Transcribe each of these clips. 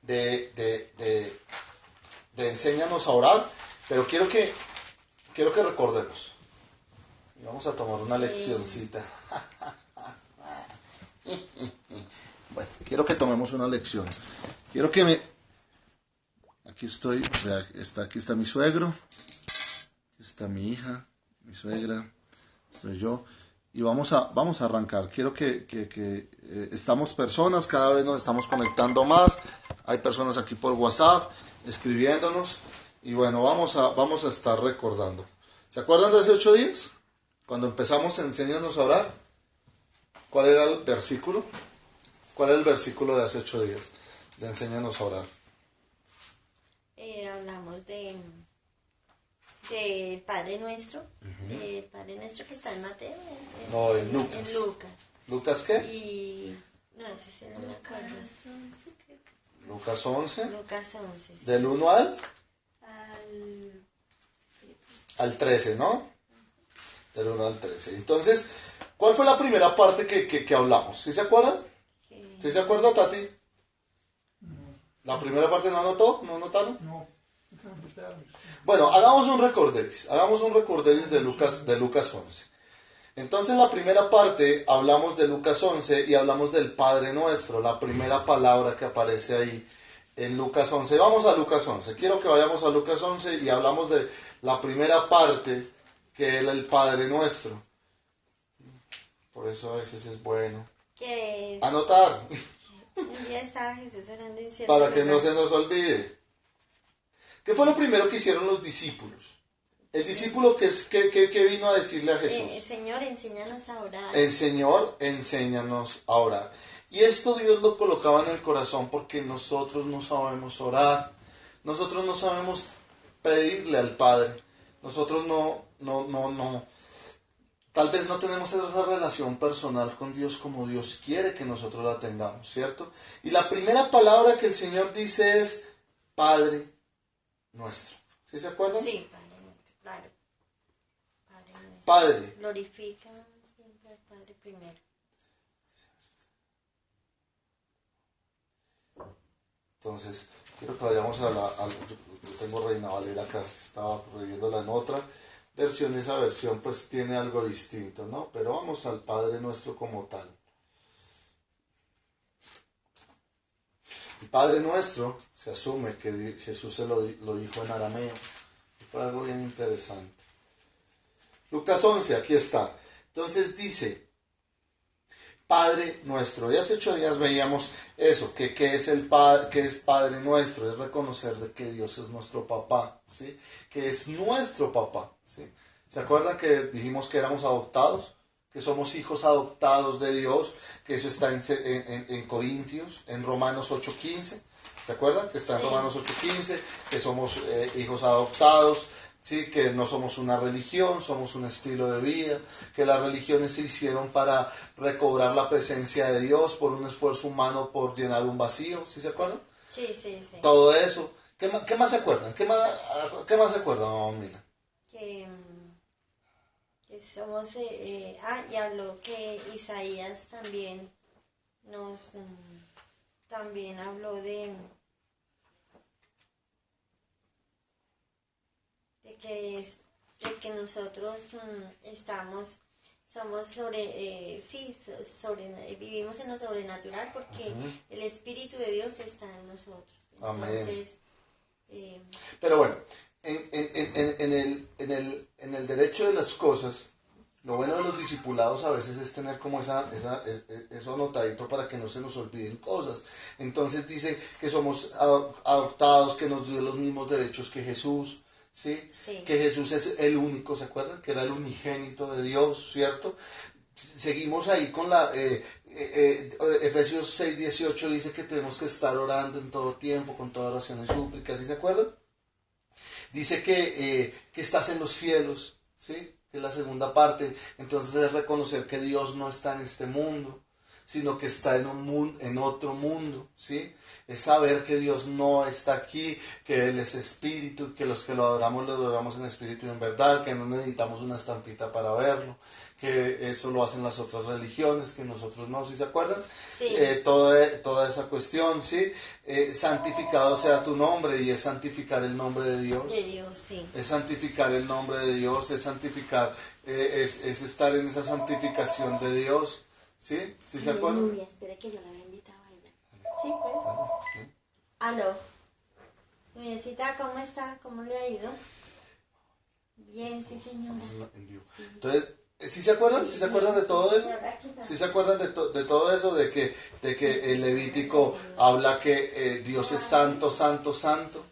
de Enséñanos a orar, pero quiero que recordemos. Y vamos a tomar una leccioncita. Bueno, quiero que tomemos una lección. Quiero que Aquí estoy, aquí está mi suegro, aquí está mi hija, mi suegra, soy yo. Y vamos a arrancar. Quiero que estamos personas, cada vez nos estamos conectando más. Hay personas aquí por WhatsApp escribiéndonos. Y bueno, vamos a estar recordando. ¿Se acuerdan de hace 8 días? Cuando empezamos Enséñanos a orar. ¿Cuál era el versículo? ¿Cuál era el versículo de hace 8 días? De Enséñanos a orar. Hablamos de Padre Nuestro. Padre Nuestro que está en Mateo. No, en Lucas. En Lucas. ¿Lucas qué? Y... No, ese sí no me acuerdo. Lucas 11. Lucas 11. Sí. Del 1 al 13, ¿no? Del 1 al 13. Entonces, ¿cuál fue la primera parte que hablamos? ¿Sí se acuerdan? ¿Sí se acuerda, Tati? ¿La primera parte no anotó? ¿No anotaron? No. Bueno, hagamos un recorderis de Lucas 11. Entonces, la primera parte, hablamos de Lucas 11 y hablamos del Padre Nuestro, la primera palabra que aparece ahí en Lucas 11. Vamos a Lucas 11. Quiero que vayamos a Lucas 11 y hablamos de la primera parte, que es el Padre Nuestro. Por eso a veces es bueno ¿Qué es? anotar. Un día estaba Jesús orando en cierto Para que no lugar. se nos olvide. ¿Qué fue lo primero que hicieron los discípulos? El discípulo que vino a decirle a Jesús. Señor, enséñanos a orar. El Señor, enséñanos a orar. Y esto Dios lo colocaba en el corazón porque nosotros no sabemos orar. Nosotros no sabemos pedirle al Padre. Nosotros no. Tal vez no tenemos esa relación personal con Dios como Dios quiere que nosotros la tengamos, ¿cierto? Y la primera palabra que el Señor dice es Padre Nuestro. ¿Sí se acuerdan? Sí, Padre Nuestro, claro. Padre Nuestro. Padre. Glorifica siempre al Padre primero. Entonces, quiero que vayamos yo tengo Reina Valera acá, estaba leyéndola en otra versión. Esa versión pues tiene algo distinto, ¿no? Pero vamos al Padre Nuestro como tal. El Padre Nuestro, se asume que Jesús se lo dijo en arameo. Fue algo bien interesante. Lucas 11, aquí está. Entonces dice, Padre Nuestro. Y hace 8 días veíamos eso, que es Padre Nuestro, es reconocer de que Dios es nuestro papá, ¿sí? Que es nuestro papá, ¿sí? ¿Se acuerdan que dijimos que éramos adoptados? Que somos hijos adoptados de Dios, que eso está en Corintios, en Romanos 8:15. ¿Se acuerdan? Que está en Sí. Romanos 8:15, que somos hijos adoptados, ¿sí? Que no somos una religión, somos un estilo de vida, que las religiones se hicieron para recobrar la presencia de Dios por un esfuerzo humano, por llenar un vacío, ¿sí se acuerdan? Sí, sí, sí. Todo eso. ¿Qué más se acuerdan? ¿Qué más se acuerdan, mamá Mila? Que somos... y habló que Isaías también también habló de que nosotros vivimos en lo sobrenatural porque el Espíritu de Dios está en nosotros. Entonces, Pero bueno, en el derecho de las cosas, lo bueno de los discipulados a veces es tener como eso anotadito para que no se nos olviden cosas. Entonces dice que somos adoptados, que nos dio los mismos derechos que Jesús, ¿sí? Sí. Que Jesús es el único, ¿se acuerdan? Que era el unigénito de Dios, ¿cierto? Seguimos ahí con Efesios 6:18 dice que tenemos que estar orando en todo tiempo, con toda oración y súplicas, ¿sí se acuerdan? Dice que estás en los cielos, ¿sí? Que es la segunda parte. Entonces es reconocer que Dios no está en este mundo, sino que está en otro mundo, ¿sí? es saber que Dios no está aquí, que Él es espíritu, que los que lo adoramos en espíritu y en verdad, que no necesitamos una estampita para verlo, que eso lo hacen las otras religiones, que nosotros no, ¿sí se acuerdan? Sí. Toda esa cuestión, ¿sí? Santificado sea tu nombre, y es santificar el nombre de Dios. De Dios, sí. Es santificar el nombre de Dios, es santificar, es estar en esa santificación de Dios, ¿sí? ¿Sí se acuerdan? Aleluya, espera que yo la bendita vaya. Sí, pues. Claro, sí. Aló. Nubiecita, ¿cómo está? ¿Cómo le ha ido? Bien, sí, señora. Estamos en vivo. Entonces, ¿sí se acuerdan? ¿Sí se acuerdan de todo eso? ¿Sí se acuerdan de todo eso? De que el Levítico habla que Dios es santo, santo, santo.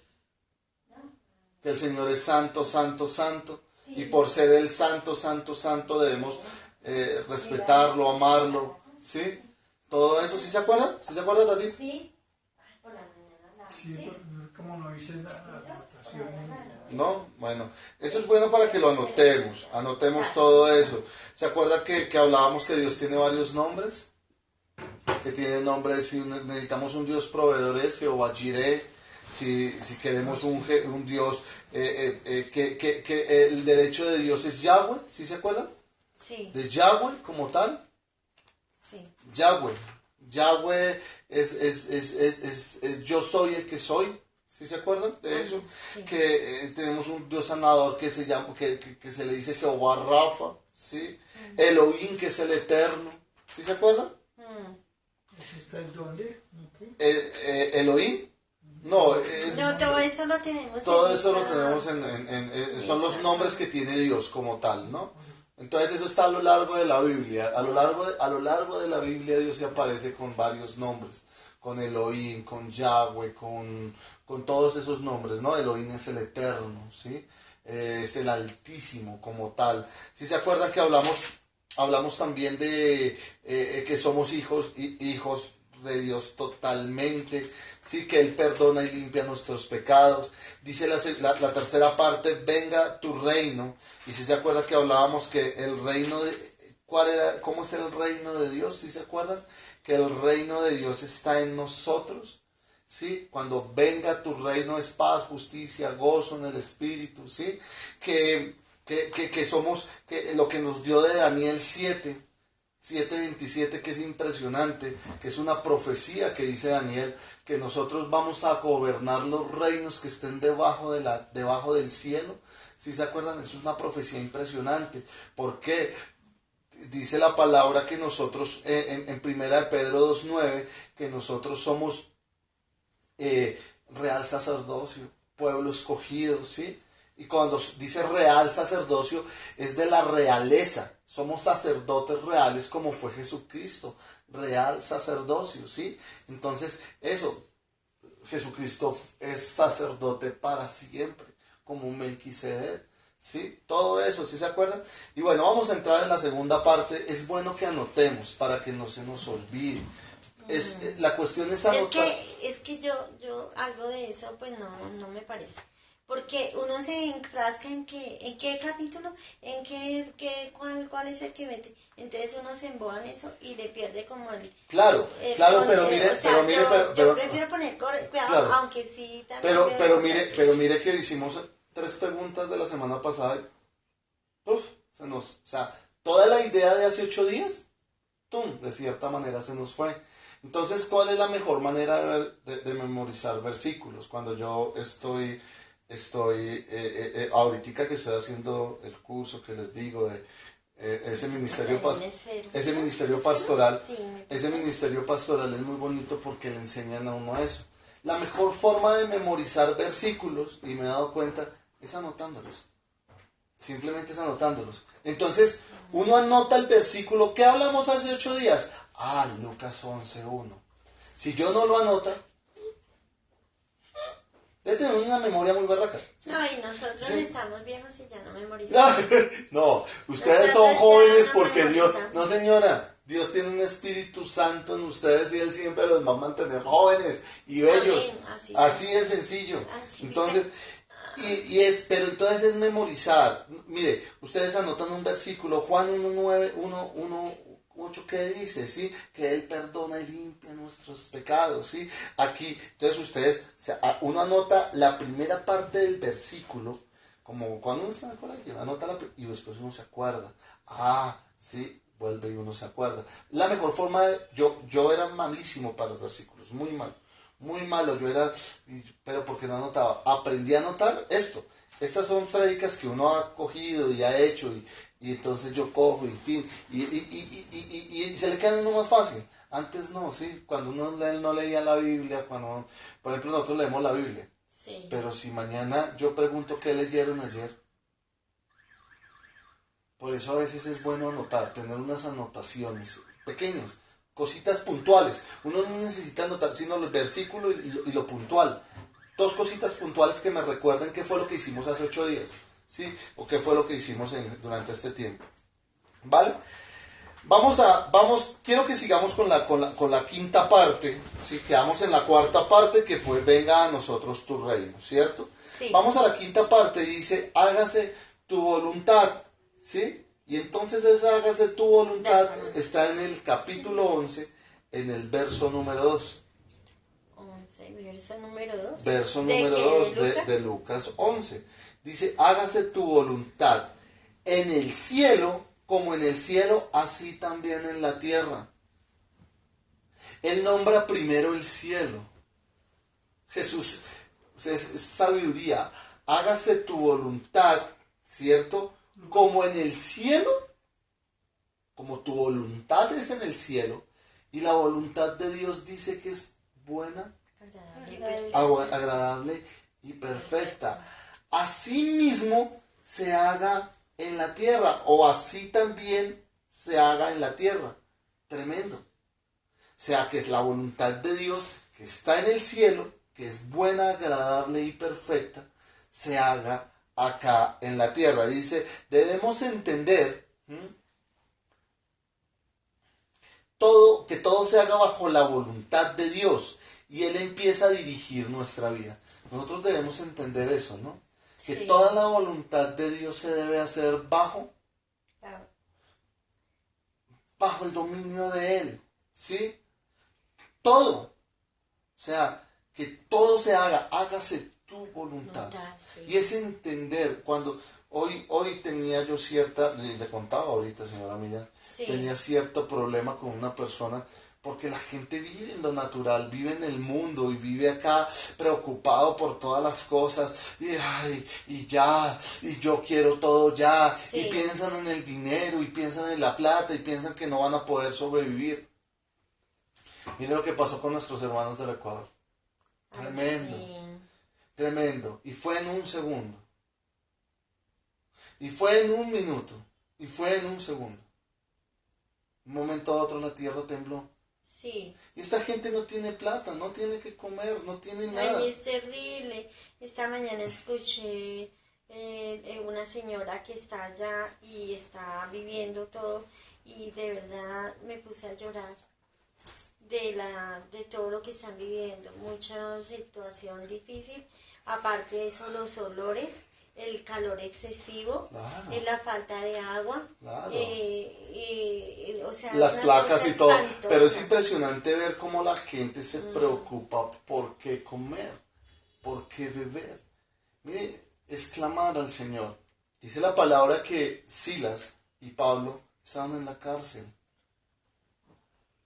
Que el Señor es santo, santo, santo. Y por ser el santo, santo, santo debemos respetarlo, amarlo. ¿Sí? Todo eso, ¿sí se acuerdan? ¿Sí se acuerdan, David? Sí. Ay, por la mañana. Sí, como no hice la anotación. ¿No? Bueno, eso es bueno para que lo anotemos todo eso. ¿Se acuerda que hablábamos que Dios tiene varios nombres? Que tiene nombres, si necesitamos un Dios proveedor es Jehová Jireh, si queremos un Dios, que el derecho de Dios es Yahweh, ¿sí se acuerdan? Sí. De Yahweh como tal, Sí. Yahweh es yo soy el que soy. ¿Sí se acuerdan de eso? Sí. Que tenemos un Dios sanador que se llama, que se le dice Jehová Rafa, ¿sí? Elohim, que es el eterno, ¿sí se acuerdan? ¿Ese está en dónde? Elohim, no, No, todo eso lo tenemos. todo en eso lo esta- tenemos son los nombres que tiene Dios como tal, ¿no? Entonces eso está a lo largo de la Biblia, a lo largo de la Biblia Dios se aparece con varios nombres, con Elohim, con Yahweh, con todos esos nombres, ¿no? Elohim es el eterno, ¿sí? Es el altísimo como tal. ¿Sí se acuerdan que hablamos también de que somos hijos de Dios totalmente, sí, que Él perdona y limpia nuestros pecados? Dice la tercera parte, venga tu reino. Y si se acuerdan que hablábamos que el reino ¿cómo es el reino de Dios? ¿Sí se acuerdan? Que el reino de Dios está en nosotros, ¿sí? Cuando venga tu reino es paz, justicia, gozo en el Espíritu, ¿sí? Que somos, que lo que nos dio de Daniel 7:27, que es impresionante, que es una profecía que dice Daniel, que nosotros vamos a gobernar los reinos que estén debajo del cielo. ¿Sí se acuerdan? Eso es una profecía impresionante. ¿Por qué? Dice la palabra que nosotros, en primera de Pedro 2:9, que nosotros somos real sacerdocio, pueblo escogido, ¿sí? Y cuando dice real sacerdocio, es de la realeza. Somos sacerdotes reales como fue Jesucristo. Real sacerdocio, ¿sí? Entonces, eso, Jesucristo es sacerdote para siempre, como Melquisedec, ¿sí? Todo eso, ¿sí se acuerdan? Y bueno, vamos a entrar en la segunda parte. Es bueno que anotemos para que no se nos olvide. La cuestión es anotar. Es que yo algo de eso pues no me parece. Porque uno se enfrasca en qué capítulo, cuál es el que mete. Entonces uno se emboba en eso y le pierde como el... Claro, pero mire, o sea, pero yo prefiero poner cuidado, claro, aunque sí también... pero mire que hicimos 3 preguntas de la semana pasada. O sea, toda la idea de hace 8 días, de cierta manera se nos fue. Entonces, ¿cuál es la mejor manera de memorizar versículos? Cuando yo estoy ahorita que estoy haciendo el curso que les digo de ese ministerio pastoral, ese ministerio pastoral es muy bonito porque le enseñan a uno eso. La mejor forma de memorizar versículos, y me he dado cuenta, es anotándolos. Simplemente es anotándolos. Entonces, uno anota el versículo. ¿Qué hablamos hace 8 días? Lucas 11:1. Si yo no lo anota, debe tener una memoria muy barraca. ¿Sí? No, y nosotros ¿Sí? Estamos viejos y ya no memorizamos. No, ustedes son jóvenes porque Dios... No, señora, Dios tiene un Espíritu Santo en ustedes y Él siempre los va a mantener jóvenes y bellos. Amén, así es sencillo. Así Entonces, pero entonces es memorizar. Mire, ustedes anotan un versículo, Juan 1:9, 8 que dice, ¿sí? Que Él perdona y limpia nuestros pecados, ¿sí? Aquí, entonces ustedes, uno anota la primera parte del versículo, como cuando uno está en el colegio, anota y después uno se acuerda. Ah, sí, vuelve y uno se acuerda. La mejor forma de, yo era malísimo para los versículos, muy malo, yo era, pero porque no anotaba. Aprendí a anotar esto. Estas son prédicas que uno ha cogido y ha hecho y entonces yo cojo y se le queda a uno más fácil. Antes no, sí, cuando uno no leía la Biblia, cuando, por ejemplo, nosotros leemos la Biblia, Sí. pero si mañana yo pregunto qué leyeron ayer, por eso a veces es bueno anotar, tener unas anotaciones pequeñas, cositas puntuales. Uno no necesita anotar sino el versículo y lo puntual. 2 cositas puntuales que me recuerden qué fue lo que hicimos hace 8 días, ¿sí? O qué fue lo que hicimos durante este tiempo. ¿Vale? Quiero que sigamos con la quinta parte, ¿sí? Quedamos en la cuarta parte que fue venga a nosotros tu reino, ¿cierto? Sí. Vamos a la quinta parte y dice, hágase tu voluntad, ¿sí? Y entonces esa hágase tu voluntad está en el capítulo 11, en el verso número 2. 11, verso número 2. Verso número 2 de Lucas 11. Dice, hágase tu voluntad en el cielo, como en el cielo, así también en la tierra. Él nombra primero el cielo. Jesús, es sabiduría. Hágase tu voluntad, ¿cierto? Como en el cielo, como tu voluntad es en el cielo, y la voluntad de Dios dice que es buena, agradable y perfecta. Asimismo se haga en la tierra, o así también se haga en la tierra. Tremendo. O sea, que es la voluntad de Dios que está en el cielo, que es buena, agradable y perfecta, se haga acá en la tierra. Dice, debemos entender que todo se haga bajo la voluntad de Dios y Él empieza a dirigir nuestra vida. Nosotros debemos entender eso, ¿no? Que Sí. toda la voluntad de Dios se debe hacer bajo el dominio de Él, ¿sí? Todo. O sea, que todo se haga, hágase tu voluntad. Sí. Y es entender, cuando hoy tenía yo le contaba ahorita, señora Millán, Sí. tenía cierto problema con una persona, porque la gente vive en lo natural, vive en el mundo y vive acá preocupado por todas las cosas, y yo quiero todo ya, Sí. y piensan en el dinero, y piensan en la plata, y piensan que no van a poder sobrevivir. Mire lo que pasó con nuestros hermanos del Ecuador. Tremendo, Sí. tremendo. Y fue en un segundo. Y fue en un minuto. Y fue en un segundo. Un momento a otro la tierra tembló. Sí. Y esta gente no tiene plata, no tiene que comer, no tiene nada. Ay, es terrible. Esta mañana escuché una señora que está allá y está viviendo todo y de verdad me puse a llorar de todo lo que están viviendo. Mucha situación difícil. Aparte de eso, los olores, el calor excesivo, Claro. la falta de agua, Claro. o sea, Las una placas cosa y todo. espantosa. Pero es impresionante ver cómo la gente se preocupa por qué comer, por qué beber. Mire, es clamar al Señor. Dice la palabra que Silas y Pablo estaban en la cárcel.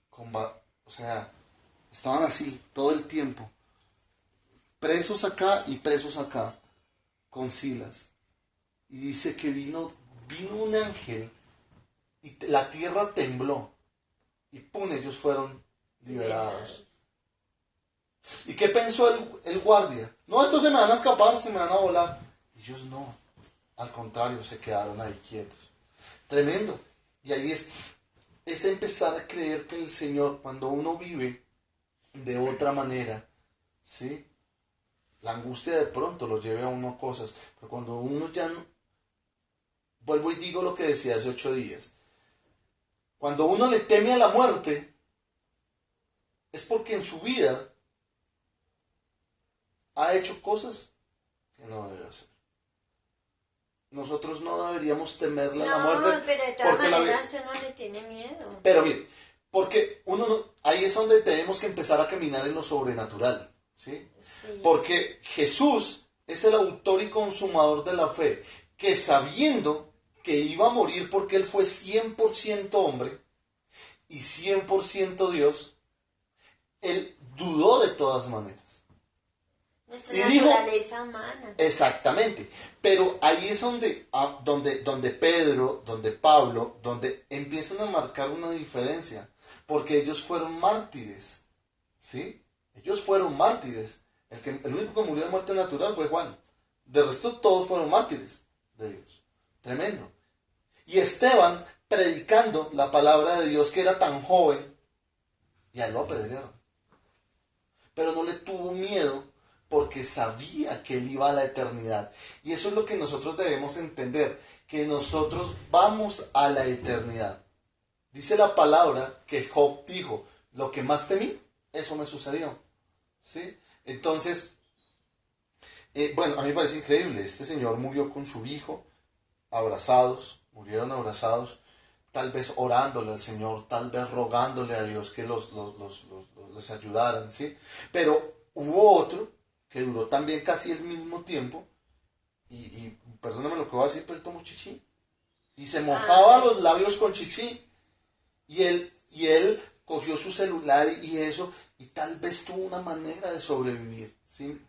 O sea, estaban así todo el tiempo. Presos acá y presos acá. Con Silas. Y dice que vino un ángel y la tierra tembló. Y ¡pum! Ellos fueron liberados. ¿Y qué pensó el guardia? No, estos se me van a escapar, se me van a volar. Ellos no. Al contrario, se quedaron ahí quietos. Tremendo. Y ahí es empezar a creer que el Señor, cuando uno vive de otra manera, ¿sí? La angustia de pronto lo lleve a uno a cosas. Pero cuando uno ya no... Vuelvo y digo lo que decía hace 8 días. Cuando uno le teme a la muerte, es porque en su vida ha hecho cosas que no debe hacer. nosotros no deberíamos temerle a la No, muerte. pero de todas porque la Biblia- maneras uno le tiene miedo. Pero mire, porque ahí es donde tenemos que empezar a caminar en lo sobrenatural, ¿sí? Sí. Porque Jesús es el autor y consumador de la fe, que sabiendo que iba a morir porque Él fue 100% hombre y 100% Dios, Él dudó de todas maneras. Nuestra Y dijo, naturaleza humana. exactamente, pero ahí es donde Pedro, donde Pablo, donde empiezan a marcar una diferencia, porque ellos fueron mártires, ¿sí? Ellos fueron mártires. El único que murió de muerte natural fue Juan. De resto todos fueron mártires de Dios. Tremendo. Y Esteban, predicando la palabra de Dios, que era tan joven, y a él lo apedrearon. Pero no le tuvo miedo porque sabía que él iba a la eternidad. Y eso es lo que nosotros debemos entender, que nosotros vamos a la eternidad. Dice la palabra que Job dijo, lo que más temí, eso me sucedió. ¿Sí? Entonces, bueno, a mí me parece increíble. Este señor murió con su hijo, abrazados, murieron abrazados, tal vez orándole al Señor, tal vez rogándole a Dios que les ayudaran, ¿sí? Pero hubo otro que duró también casi el mismo tiempo, y perdóname lo que voy a decir, pero él tomó chichi, y se mojaba los labios con chichi, y él cogió su celular y eso, y tal vez tuvo una manera de sobrevivir, ¿sí?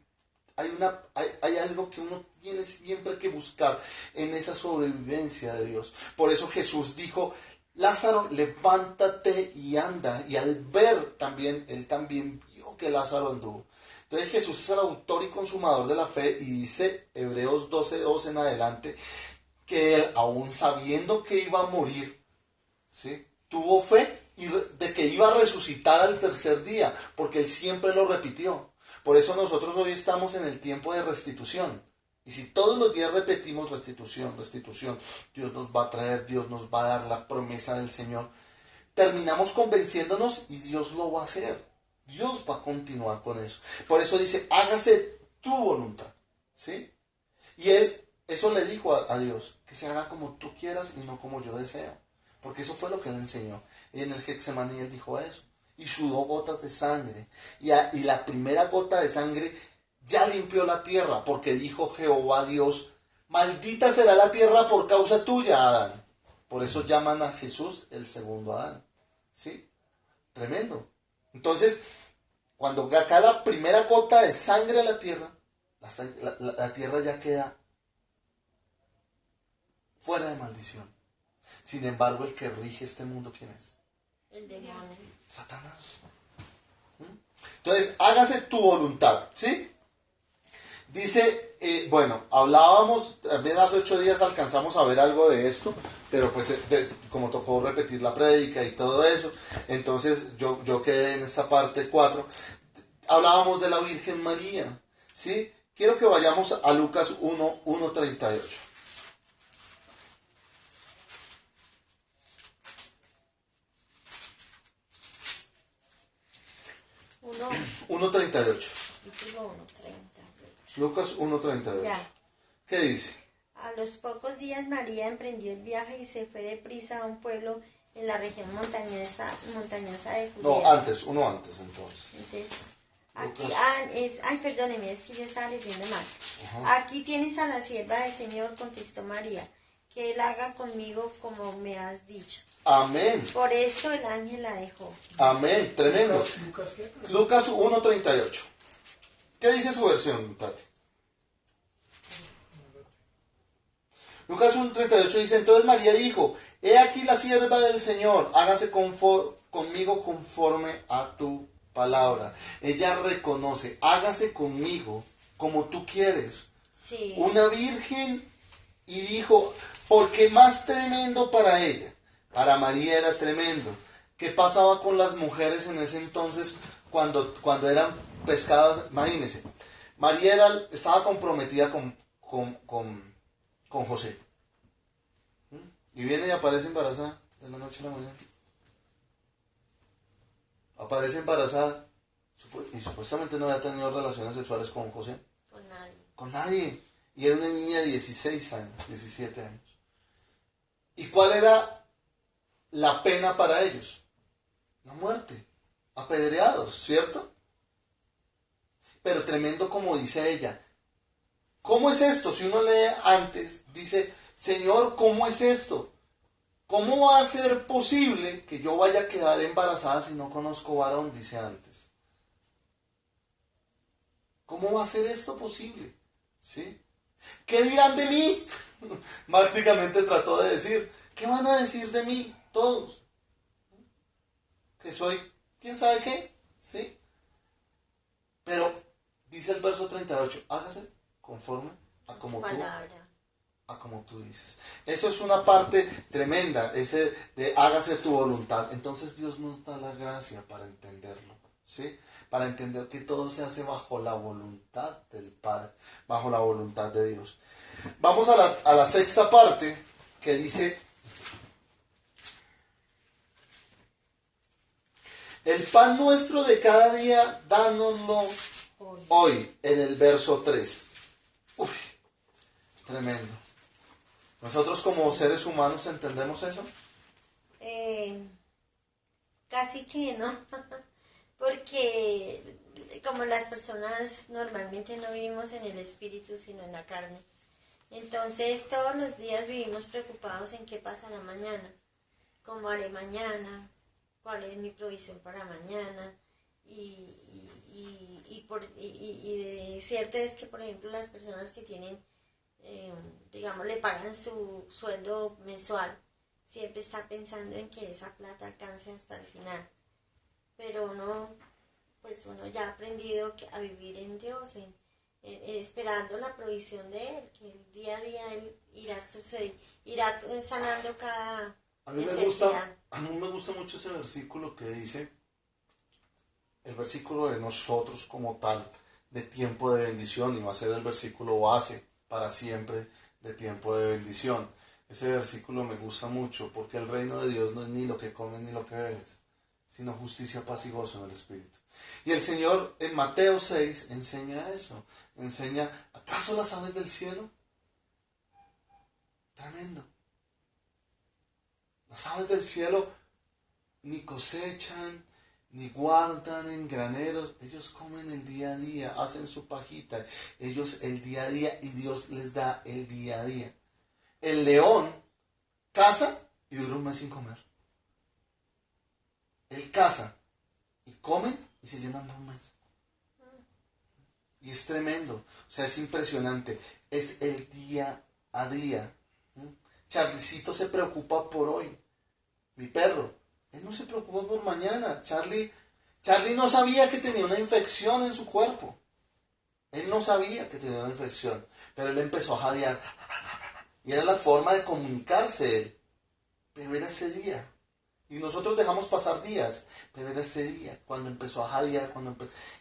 Hay algo que uno tiene siempre que buscar en esa sobrevivencia de Dios. Por eso Jesús dijo, Lázaro, levántate y anda. Y al ver también, él también vio que Lázaro anduvo. Entonces Jesús es el autor y consumador de la fe, y dice Hebreos 12:2 en adelante, que él, aún sabiendo que iba a morir, ¿sí?, tuvo fe de que iba a resucitar al tercer día, porque él siempre lo repitió. Por eso nosotros hoy estamos en el tiempo de restitución. Y si todos los días repetimos restitución, restitución, Dios nos va a traer, Dios nos va a dar la promesa del Señor, terminamos convenciéndonos y Dios lo va a hacer. Dios va a continuar con eso. Por eso dice, hágase tu voluntad, ¿sí? Y él, eso le dijo a Dios, que se haga como tú quieras y no como yo deseo. Porque eso fue lo que él enseñó. Y en el Getsemaní él dijo eso. Y sudó gotas de sangre. Y la primera gota de sangre ya limpió la tierra, porque dijo Jehová Dios, maldita será la tierra por causa tuya, Adán. Por eso llaman a Jesús el segundo Adán. ¿Sí? Tremendo. Entonces, cuando cae la primera gota de sangre a la tierra, la tierra ya queda fuera de maldición. Sin embargo, el que rige este mundo, ¿quién es? El demonio. Satanás. Entonces, hágase tu voluntad, ¿sí? Dice, bueno, hablábamos, también hace 8 días alcanzamos a ver algo de esto, pero pues como tocó repetir la prédica y todo eso, entonces yo quedé en esta parte 4. Hablábamos de la Virgen María, ¿sí? Quiero que vayamos a Lucas 1:38. 1:38. Lucas 1:38. Ya. ¿Qué dice? A los pocos días María emprendió el viaje y se fue deprisa a un pueblo en la región montañosa de Judea. No, antes entonces. Entonces, aquí, Lucas. ay, perdóneme, es que yo estaba leyendo mal. Ajá. Aquí tienes a la sierva del Señor, contestó María, que Él haga conmigo como me has dicho. Amén. Por esto el ángel la dejó. Amén. Tremendo. Lucas, ¿qué? Lucas 1:38. ¿Qué dice su versión, Tati? Lucas 1:38 dice, entonces María dijo, he aquí la sierva del Señor, hágase conmigo conforme a tu palabra. Ella reconoce, hágase conmigo como tú quieres. Sí. Una virgen, y dijo, porque más tremendo para ella. Para María era tremendo. ¿Qué pasaba con las mujeres en ese entonces cuando eran pescadas? Imagínense, María estaba comprometida con José. Y viene y aparece embarazada de la noche a la mañana. Aparece embarazada y supuestamente no había tenido relaciones sexuales con José. Con nadie. Con nadie. Y era una niña de 16 años, 17 años. ¿Y cuál era la pena para ellos? La muerte. Apedreados, ¿cierto? Pero tremendo como dice ella. ¿Cómo es esto? Si uno lee antes, dice, Señor, ¿cómo es esto? ¿Cómo va a ser posible que yo vaya a quedar embarazada si no conozco varón? Dice antes. ¿Cómo va a ser esto posible? ¿Sí? ¿Qué dirán de mí? Prácticamente trató de decir, ¿qué van a decir de mí todos? Que soy, ¿quién sabe qué? ¿Sí? Pero dice el verso 38, hágase conforme a como tú dices. Eso es una parte tremenda, ese de hágase tu voluntad. Entonces Dios nos da la gracia para entenderlo, ¿sí? Para entender que todo se hace bajo la voluntad del Padre, bajo la voluntad de Dios. Vamos a la sexta parte que dice, el pan nuestro de cada día, dánoslo hoy, en el verso 3. Uy, tremendo. ¿Nosotros como seres humanos entendemos eso? Casi que no, porque como las personas normalmente no vivimos en el espíritu sino en la carne, entonces todos los días vivimos preocupados en qué pasará mañana, cómo haré mañana, cuál es mi provisión para mañana, y cierto es que, por ejemplo, las personas que tienen, digamos, le pagan su sueldo mensual, siempre está pensando en que esa plata alcance hasta el final. Pero uno ya ha aprendido a vivir en Dios, esperando la provisión de Él, que el día a día Él irá sanando cada necesidad. A mí me gusta mucho ese versículo que dice, el versículo de nosotros como tal, de tiempo de bendición, y va a ser el versículo base para siempre de tiempo de bendición. Ese versículo me gusta mucho porque el reino de Dios no es ni lo que comes ni lo que bebes, sino justicia, paz y gozo en el Espíritu. Y el Señor en Mateo 6 enseña eso, enseña, ¿acaso las aves del cielo? Tremendo. Las aves del cielo ni cosechan, ni guardan en graneros, ellos comen el día a día, hacen su pajita, ellos el día a día, y Dios les da el día a día. El león caza y dura un mes sin comer. Él caza y comen y se llenan de un mes. Y es tremendo, o sea, es impresionante, es el día a día. Charlicito se preocupa por hoy, mi perro. Él no se preocupa por mañana. Charlie no sabía que tenía una infección en su cuerpo. Él no sabía que tenía una infección, pero él empezó a jadear. Y era la forma de comunicarse él. Pero era ese día. Y nosotros dejamos pasar días, pero era ese día cuando empezó a jadear.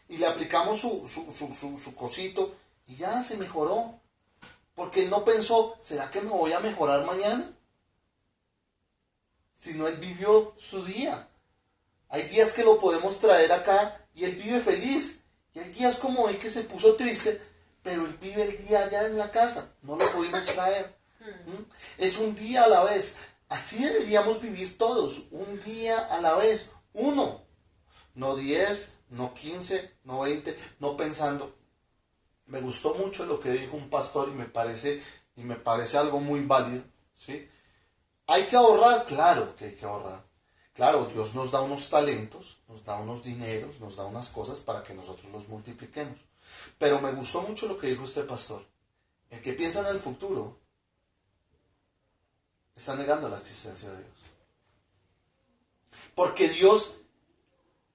Y le aplicamos su cosito y ya se mejoró. Porque él no pensó, ¿será que me voy a mejorar mañana? Sino él vivió su día. Hay días que lo podemos traer acá y él vive feliz. Y hay días como hoy que se puso triste, pero él vive el día allá en la casa. No lo pudimos traer. Es un día a la vez. Así deberíamos vivir todos. Un día a la vez. Uno. No 10, no 15, no 20. No pensando. Me gustó mucho lo que dijo un pastor y me parece algo muy válido. ¿Sí? ¿Hay que ahorrar? Claro que hay que ahorrar. Claro, Dios nos da unos talentos, nos da unos dineros, nos da unas cosas para que nosotros los multipliquemos. Pero me gustó mucho lo que dijo este pastor. El que piensa en el futuro está negando la existencia de Dios. Porque Dios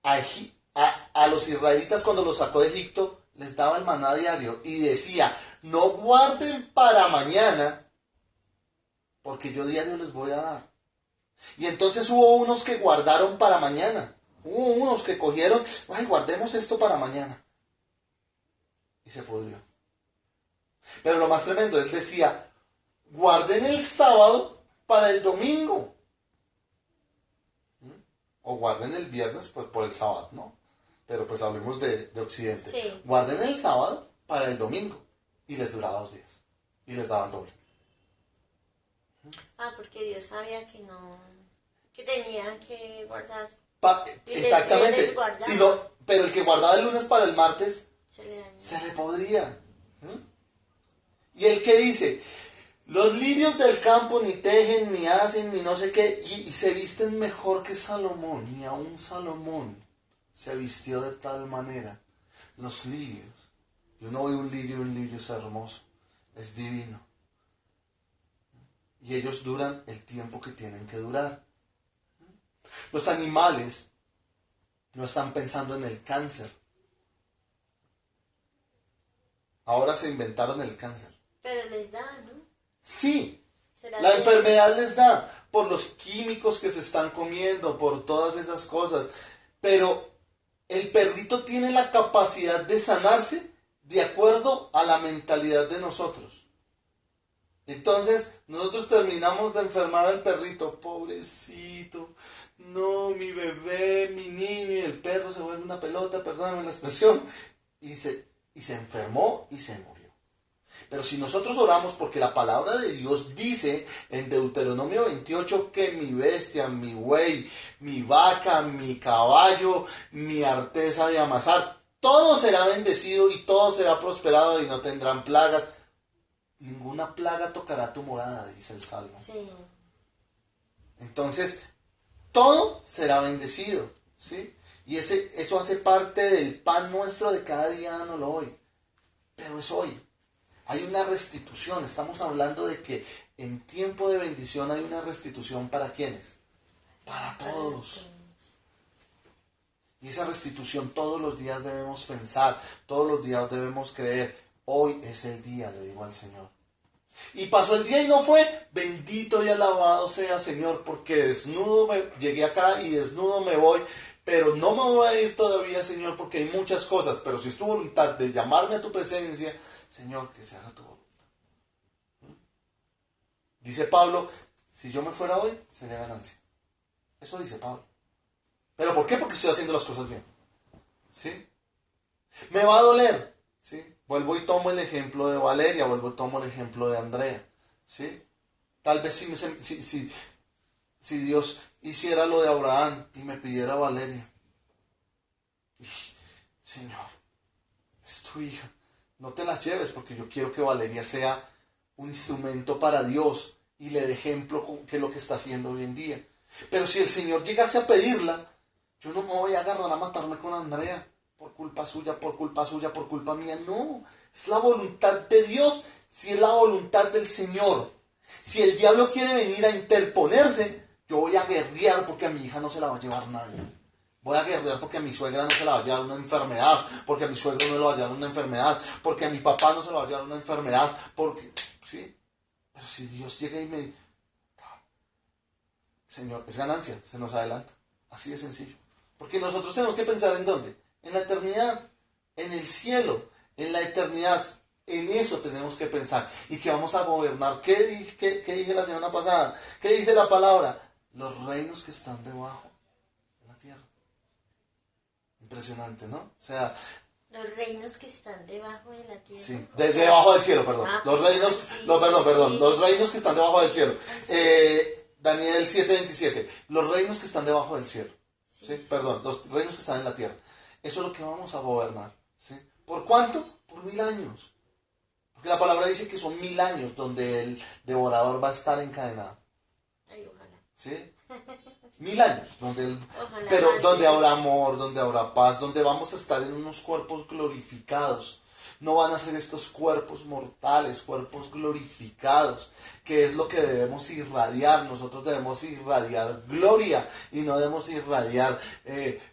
a los israelitas cuando los sacó de Egipto les daba el maná diario y decía, no guarden para mañana porque yo diario les voy a dar. Y entonces hubo unos que guardaron para mañana. Hubo unos que cogieron, ay, guardemos esto para mañana. Y se pudrió. Pero lo más tremendo, él decía, guarden el sábado para el domingo. O guarden el viernes pues, por el sábado, ¿no? Pero pues hablemos de Occidente. Sí. Guarden el sábado para el domingo. Y les duraba 2 días. y les daba el doble. Porque Dios sabía que no, que tenía que guardar. Exactamente. les guardaba. Pero el que guardaba el lunes para el martes, Se le dañó. se le podría. Y el que dice, los lirios del campo ni tejen, ni hacen, ni no sé qué, y se visten mejor que Salomón, ni aún Salomón se vistió de tal manera. Los lirios, y uno ve un lirio es hermoso, es divino. Y ellos duran el tiempo que tienen que durar. Los animales no están pensando en el cáncer. Ahora se inventaron el cáncer. Pero les da, ¿no? Sí, Se las la da. enfermedad les da por los químicos que se están comiendo, por todas esas cosas. Pero el perrito tiene la capacidad de sanarse de acuerdo a la mentalidad de nosotros. Entonces, nosotros terminamos de enfermar al perrito, pobrecito, no, mi bebé, mi niño, y el perro se vuelve una pelota, perdóname la expresión, y se enfermó y se murió. Pero si nosotros oramos, porque la palabra de Dios dice en Deuteronomio 28 que mi bestia, mi buey, mi vaca, mi caballo, mi artesa de amasar, todo será bendecido y todo será prosperado y no tendrán plagas. Ninguna plaga tocará tu morada, dice el Salmo. Sí. Entonces, todo será bendecido, ¿sí? Y eso hace parte del pan nuestro de cada día, dándolo hoy. Pero es hoy. Hay una restitución. Estamos hablando de que en tiempo de bendición hay una restitución ¿para quiénes? Para todos. Y esa restitución todos los días debemos pensar, todos los días debemos creer. Hoy es el día, le digo al Señor. Y pasó el día y no fue. Bendito y alabado sea Señor, porque desnudo llegué acá y desnudo me voy. Pero no me voy a ir todavía, Señor, porque hay muchas cosas. Pero si es tu voluntad de llamarme a tu presencia, Señor, que se haga tu voluntad. Dice Pablo, si yo me fuera hoy, sería ganancia. Eso dice Pablo. ¿Pero por qué? Porque estoy haciendo las cosas bien. ¿Sí? Me va a doler. ¿Sí? Vuelvo y tomo el ejemplo de Valeria, vuelvo y tomo el ejemplo de Andrea. ¿Sí? Tal vez si Dios hiciera lo de Abraham y me pidiera a Valeria. Señor, es tu hija. No te la lleves porque yo quiero que Valeria sea un instrumento para Dios y le dé ejemplo que lo que está haciendo hoy en día. Pero si el Señor llegase a pedirla, yo no me voy a agarrar a matarme con Andrea por culpa suya, por culpa mía. No, es la voluntad de Dios, si es la voluntad del Señor. Si el diablo quiere venir a interponerse, yo voy a guerrear porque a mi hija no se la va a llevar nadie. Voy a guerrear porque a mi suegra no se la va a llevar una enfermedad, porque a mi suegro no le va a llevar una enfermedad, porque a mi papá no se la va a llevar una enfermedad, porque... ¿Sí? Pero si Dios llega y me... Señor, es ganancia, se nos adelanta. Así de sencillo. Porque nosotros tenemos que pensar en dónde. En la eternidad, en el cielo, en la eternidad. En eso tenemos que pensar. Y que vamos a gobernar. ¿Qué dije la semana pasada? ¿Qué dice la palabra? Los reinos que están debajo de la tierra. Impresionante, ¿no? O sea... Los reinos que están debajo de la tierra. Sí, debajo del cielo, perdón. Los reinos, sí, perdón, sí. los reinos que están debajo del cielo. Daniel 7:27. Los reinos que están debajo del cielo. ¿Sí? Perdón, los reinos que están en la tierra. Eso es lo que vamos a gobernar. ¿Sí? ¿Por cuánto? Por 1000 años. Porque la palabra dice que son 1000 años donde el devorador va a estar encadenado. Ay, ojalá. ¿Sí? 1000 años, Ojalá, pero más donde de- habrá amor, donde habrá paz, donde vamos a estar en unos cuerpos glorificados. No van a ser estos cuerpos mortales, cuerpos glorificados, que es lo que debemos irradiar. Nosotros debemos irradiar gloria y no debemos irradiar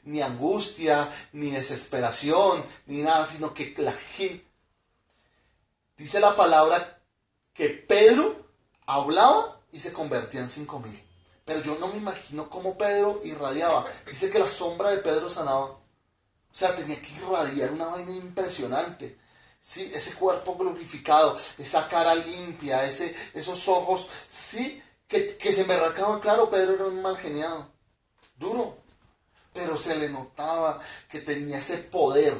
ni angustia, ni desesperación, ni nada, sino que la gente... Dice la palabra que Pedro hablaba y se convertía en 5000. Pero yo no me imagino cómo Pedro irradiaba. Dice que la sombra de Pedro sanaba. O sea, tenía que irradiar una vaina impresionante. Sí, ese cuerpo glorificado, esa cara limpia, esos ojos, sí, que se me arrancaban. Claro, Pedro era un mal geniado, duro. Pero se le notaba que tenía ese poder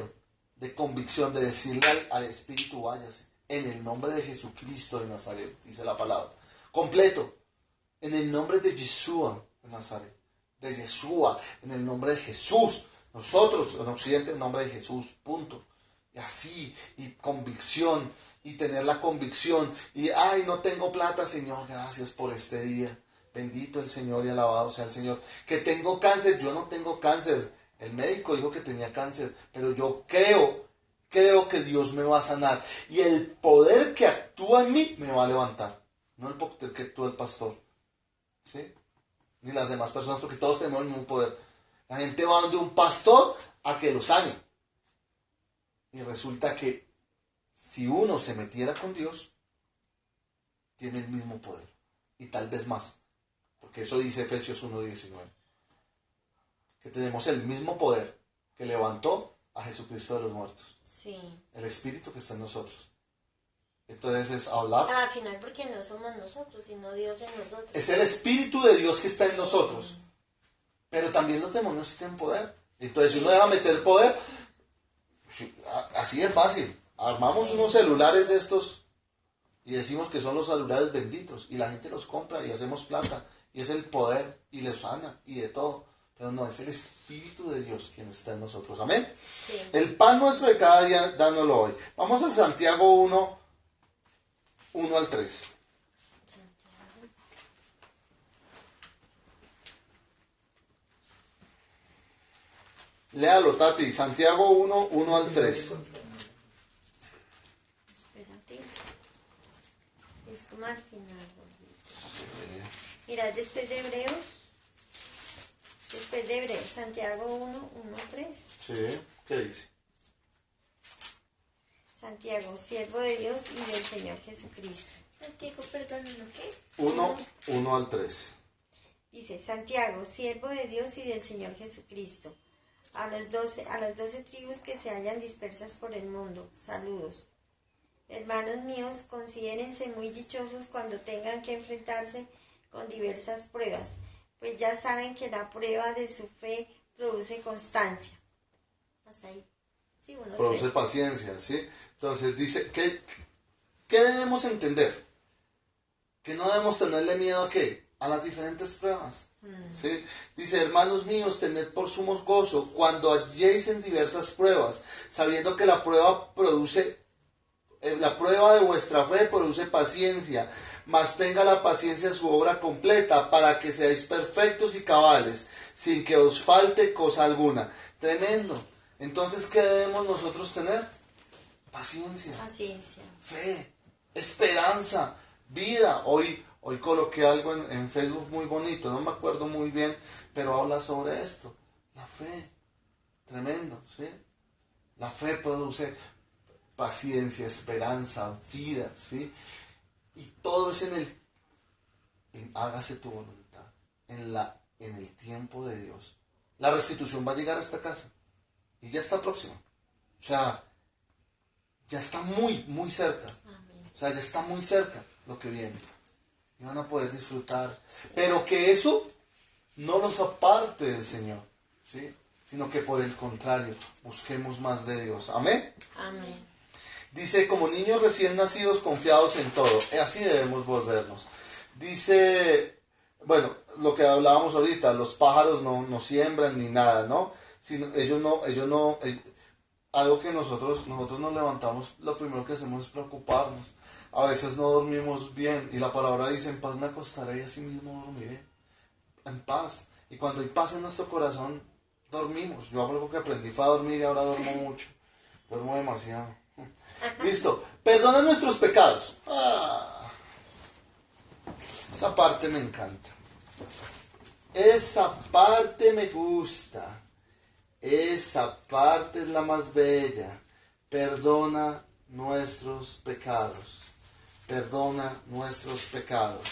de convicción, de decirle al espíritu, váyase. en el nombre de Jesucristo de Nazaret, dice la palabra. Completo. En el nombre de Yeshua de Nazaret. De Yeshua, en el nombre de Jesús. Nosotros en Occidente en el nombre de Jesús, punto. Y así, y convicción, y tener la convicción. Y, ay, no tengo plata, Señor, gracias por este día. Bendito el Señor y alabado sea el Señor. Que tengo cáncer, yo no tengo cáncer. El médico dijo que tenía cáncer, pero yo creo que Dios me va a sanar. Y el poder que actúa en mí me va a levantar. No el poder que actúa el pastor. ¿Sí? Ni las demás personas, porque todos tenemos el mismo poder. La gente va donde un pastor a que lo sane. Y resulta que si uno se metiera con Dios, tiene el mismo poder. Y tal vez más. Porque eso dice Efesios 1:19. Que tenemos el mismo poder que levantó a Jesucristo de los muertos. Sí. El Espíritu que está en nosotros. Entonces es hablar. Al final porque no somos nosotros, sino Dios en nosotros. Es el Espíritu de Dios que está en nosotros. Pero también los demonios tienen poder. Entonces si uno deja meter poder, así es fácil. Armamos unos celulares de estos y decimos que son los celulares benditos. Y la gente los compra y hacemos plata. Y es el poder y les sana y de todo. Pero no, es el Espíritu de Dios quien está en nosotros. Amén. Sí. El pan nuestro de cada día, dándolo hoy. Vamos a Santiago 1 al 3. Léalo, Tati. Santiago 1 al 3. Espérate. Es como al final. Mira, después de Hebreos. Santiago 1, 3. Sí, ¿qué dice? Santiago, siervo de Dios y del Señor Jesucristo. Santiago, perdón, ¿no qué? 1 al 3. Dice, Santiago, siervo de Dios y del Señor Jesucristo. A las 12 tribus que se hallan dispersas por el mundo, saludos. Hermanos míos, considérense muy dichosos cuando tengan que enfrentarse con diversas pruebas, pues ya saben que la prueba de su fe produce constancia. Hasta ahí. Sí, produce paciencia, ¿sí? Entonces dice, ¿qué debemos entender? Que no debemos tenerle miedo ¿a qué? A las diferentes pruebas. ¿Sí? Dice, hermanos míos, tened por sumo gozo cuando halléis en diversas pruebas, sabiendo que la prueba de vuestra fe produce paciencia, mas tenga la paciencia su obra completa, para que seáis perfectos y cabales, sin que os falte cosa alguna. Tremendo. Entonces, ¿qué debemos nosotros tener? Paciencia. Fe, esperanza, vida. Hoy coloqué algo en Facebook muy bonito, no me acuerdo muy bien, pero habla sobre esto. La fe, tremendo, ¿sí? La fe produce paciencia, esperanza, vida, ¿sí? Y todo es en hágase tu voluntad, en el tiempo de Dios. La restitución va a llegar a esta casa y ya está próxima. O sea, ya está muy, muy cerca. O sea, ya está muy cerca lo que viene. Y van a poder disfrutar. Pero que eso no los aparte del Señor, ¿sí? Sino que por el contrario, busquemos más de Dios. Amén. Amén. Dice, como niños recién nacidos, confiados en todo. Así debemos volvernos. Dice, bueno, lo que hablábamos ahorita, los pájaros no siembran ni nada, ¿no? Algo que nosotros nos levantamos, lo primero que hacemos es preocuparnos. A veces no dormimos bien y la palabra dice, en paz me acostaré y así mismo dormiré. En paz. Y cuando hay paz en nuestro corazón, dormimos. Yo algo que aprendí fue a dormir y ahora duermo mucho. Duermo demasiado. Listo. Perdona nuestros pecados. Esa parte me encanta. Esa parte me gusta. Esa parte es la más bella. Perdona nuestros pecados. Perdona nuestros pecados.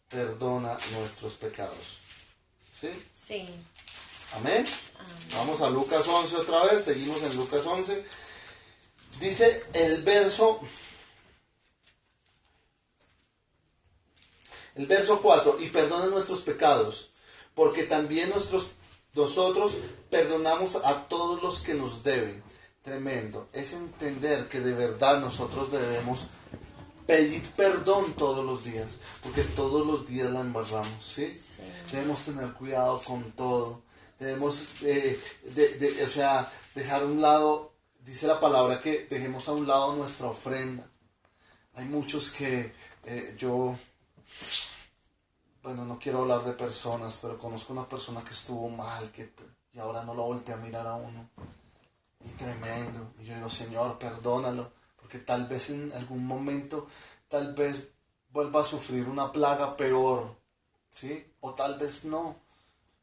Perdona nuestros pecados. ¿Sí? Sí. Amén. Vamos a Lucas 11 otra vez. Seguimos en Lucas 11. Dice el verso 4. Y perdona nuestros pecados, porque también nosotros perdonamos a todos los que nos deben. tremendo, es entender que de verdad nosotros debemos pedir perdón todos los días, porque todos los días la embarramos, ¿sí? Sí. Debemos tener cuidado con todo, debemos, o sea, dejar a un lado, dice la palabra que dejemos a un lado nuestra ofrenda. Hay muchos que bueno, no quiero hablar de personas, pero conozco una persona que estuvo mal, y ahora no lo volteé a mirar a uno. Y tremendo. Y yo digo, Señor, perdónalo, porque tal vez en algún momento, tal vez vuelva a sufrir una plaga peor, ¿sí? O tal vez no,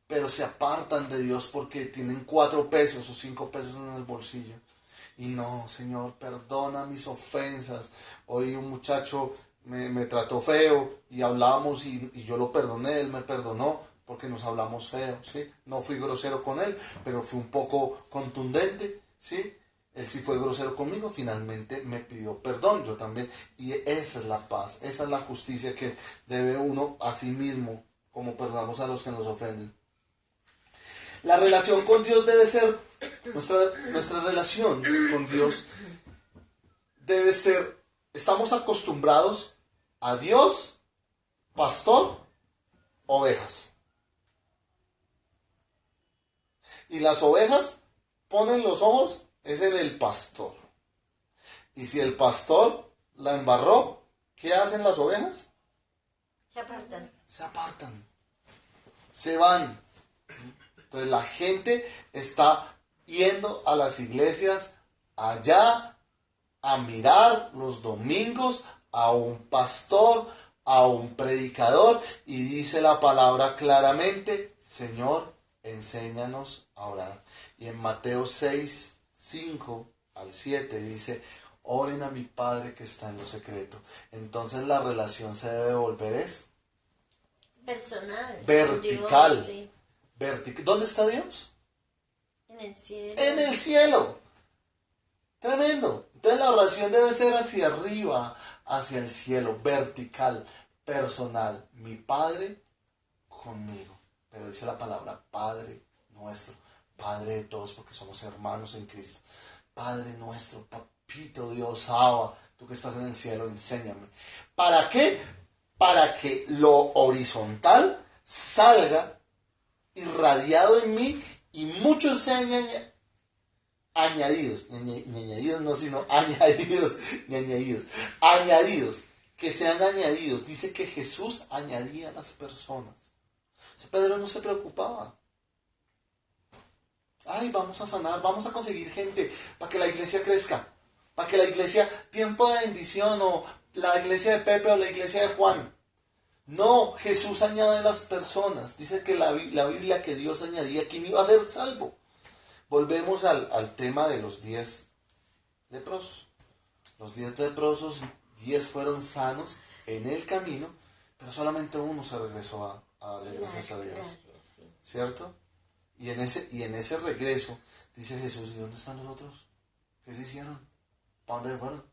pero se apartan de Dios porque tienen 4 pesos o 5 pesos en el bolsillo. Y no, Señor, perdona mis ofensas. Hoy un muchacho me trató feo y hablamos y yo lo perdoné, él me perdonó porque nos hablamos feo, ¿sí? No fui grosero con él, pero fui un poco contundente, ¿sí? Él sí fue grosero conmigo, finalmente me pidió perdón, yo también. Y esa es la paz, esa es la justicia que debe uno a sí mismo, como perdonamos a los que nos ofenden. La relación con Dios debe ser, nuestra relación con Dios debe ser, estamos acostumbrados a Dios, pastor, ovejas. Y las ovejas ponen los ojos es en el pastor. Y si el pastor la embarró, ¿qué hacen las ovejas? Se apartan. Se apartan, se van. Entonces la gente está yendo a las iglesias allá a mirar los domingos a un pastor, a un predicador, y dice la palabra claramente, Señor, enséñanos a orar. Y en Mateo 6, 5 al 7 dice, oren a mi Padre que está en lo secreto. Entonces la relación se debe volver Personal. vertical. Dios, sí. ¿Dónde está Dios? En el cielo. En el cielo. Tremendo. Entonces la oración debe ser hacia arriba, hacia el cielo, vertical, personal. Mi Padre conmigo. Pero dice la palabra Padre nuestro, Padre de todos, porque somos hermanos en Cristo. Padre nuestro, papito Dios, Abba, tú que estás en el cielo, enséñame. ¿Para qué? Para que lo horizontal salga irradiado en mí y muchos sean añadidos, no, sino añadidos, que sean añadidos. Dice que Jesús añadía a las personas. O sea, Pedro no se preocupaba. Ay, vamos a sanar, vamos a conseguir gente para que la iglesia crezca, para que la iglesia, tiempo de bendición, o la iglesia de Pepe o la iglesia de Juan. No, Jesús añade a las personas. Dice que la Biblia que Dios añadía quien iba a ser salvo. Volvemos al tema de los 10 leprosos. Los 10 leprosos, 10 fueron sanos en el camino, pero solamente uno se regresó a darle gracias a Dios. Gracias, sí. ¿Cierto? Y en ese regreso, dice Jesús, ¿y dónde están los otros? ¿Qué se hicieron? ¿Para dónde fueron?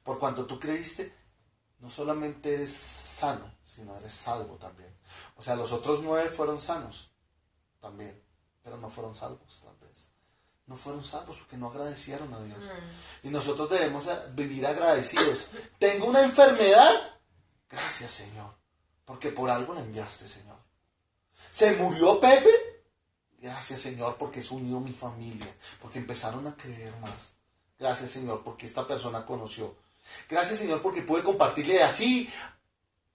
Por cuanto tú creíste, no solamente eres sano, sino eres salvo también. O sea, los otros 9 fueron sanos también, pero no fueron salvos tal vez. No fueron salvos porque no agradecieron a Dios. Y nosotros debemos vivir agradecidos. Tengo una enfermedad, gracias Señor, porque por algo la enviaste, Señor. Se murió Pepe, gracias Señor, porque se unió mi familia, porque empezaron a creer más. Gracias Señor, porque esta persona conoció. Gracias Señor, porque pude compartirle así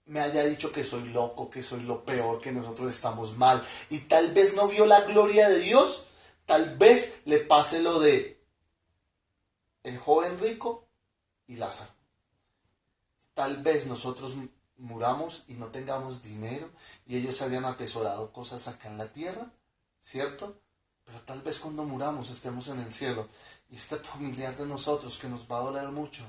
me haya dicho que soy loco, que soy lo peor, que nosotros estamos mal, y tal vez no vio la gloria de Dios. Tal vez le pase lo de el joven rico y Lázaro. Tal vez nosotros muramos y no tengamos dinero y ellos hayan atesorado cosas acá en la tierra, ¿cierto? Pero tal vez cuando muramos estemos en el cielo y este familiar de nosotros que nos va a doler mucho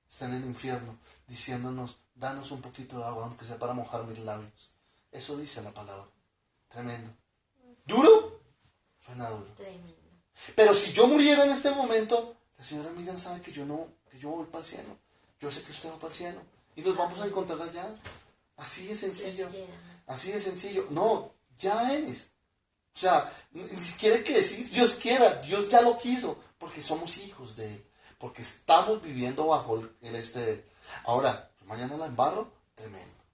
está en el infierno diciéndonos, danos un poquito de agua aunque sea para mojar mis labios. Eso dice la palabra. Tremendo. ¿Duro? Suena duro. Tremendo. Pero si yo muriera en este momento, la señora Miriam sabe que yo voy para el cielo. Yo sé que usted va para el cielo. Y nos vamos a encontrar allá. Así de sencillo. Así de sencillo. No, ya es. O sea, ni siquiera hay que decir Dios quiera. Dios ya lo quiso. Porque somos hijos de Él. Porque estamos viviendo bajo el de Él. Ahora, mañana la embarro, tremendo.